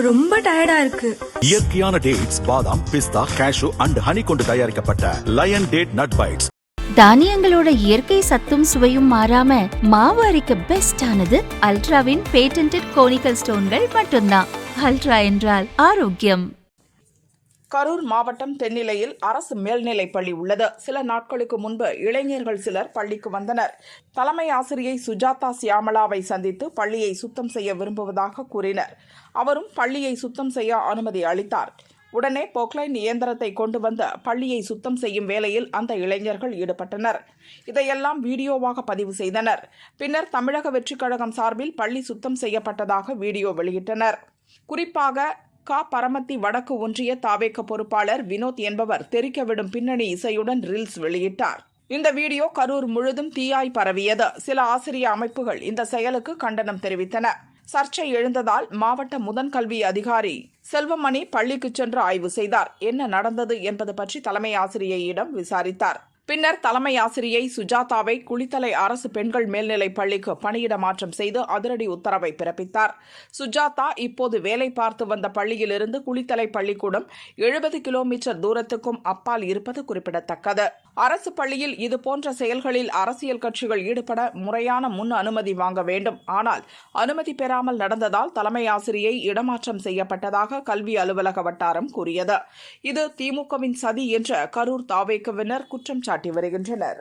ரொம்ப டயர்டா இருக்கு. இயற்கையான டேட்ஸ், பாதாம், பிஸ்தா, கேஷ்யூ அண்ட் ஹனி கொண்டு தயாரிக்கப்பட்ட லயன் டேட் நட் பைட்ஸ். தானியங்களோட இயற்கை சத்தும் சுவையும் மாறாம மாவு அரைக்க பெஸ்ட் ஆனது அல்ட்ராவின் பேட்டன்டட் கோனிக்கல் ஸ்டோன்கள் மட்டும்தான். அல்ட்ரா என்றால் ஆரோக்கியம். கரூர் மாவட்டம் தென்னிலையில் அரசு மேல்நிலைப் பள்ளி உள்ளது. சில நாட்களுக்கு முன்பு இளைஞர்கள் சிலர் பள்ளிக்கு வந்தனர். தலைமை ஆசிரியை சுஜாதா சியாமளாவை சந்தித்து பள்ளியை சுத்தம் செய்ய விரும்புவதாக கூறினர். அவரும் பள்ளியை சுத்தம் செய்ய அனுமதி அளித்தார். உடனே பொக்லைன் இயந்திரத்தை கொண்டு வந்த பள்ளியை சுத்தம் செய்யும் வேலையில் அந்த இளைஞர்கள் ஈடுபட்டனர். இதையெல்லாம் வீடியோவாக பதிவு செய்தனர். பின்னர் தமிழக வெற்றிக் கழகம் சார்பில் பள்ளி சுத்தம் செய்யப்பட்டதாக வீடியோ வெளியிட்டனர். குறிப்பாக பரமத்தி வடக்கு ஒன்றிய தாவேக பொறுப்பாளர் வினோத் என்பவர் தெரிக்கவிடும் பின்னணி இசையுடன் ரீல்ஸ் வெளியிட்டார். இந்த வீடியோ கரூர் முழுதும் தீயாய் பரவியது. சில ஆசிரிய அமைப்புகள் இந்த செயலுக்கு கண்டனம் தெரிவித்தன. சர்ச்சை எழுந்ததால் மாவட்ட முதன் கல்வி அதிகாரி செல்வமணி பள்ளிக்கு சென்று ஆய்வு செய்தார். என்ன நடந்தது என்பது பற்றி தலைமை ஆசிரியையிடம் விசாரித்தார். பின்னர் தலைமை ஆசிரியை சுஜாதாவை குளித்தலை அரசு பெண்கள் மேல்நிலைப் பள்ளிக்கு பணியிட மாற்றம் செய்து அதிரடி உத்தரவை பிறப்பித்தார். சுஜாதா இப்போது வேலை பார்த்து வந்த பள்ளியிலிருந்து குளித்தலை பள்ளிக்கூடம் 70 கிலோமீட்டர் தூரத்துக்கும் அப்பால் இருப்பது குறிப்பிடத்தக்கது. அரசு பள்ளியில் இதுபோன்ற செயல்களில் அரசியல் கட்சிகள் ஈடுபட முறையான முன் அனுமதி வாங்க வேண்டும். ஆனால் அனுமதி பெறாமல் நடந்ததால் தலைமை ஆசிரியை இடமாற்றம் செய்யப்பட்டதாக கல்வி அலுவலக வட்டாரம் கூறியது. இது திமுகவின் சதி என்ற கரூர் தாவேகவினர் குற்றம் சாட்டி வருகின்றனர்.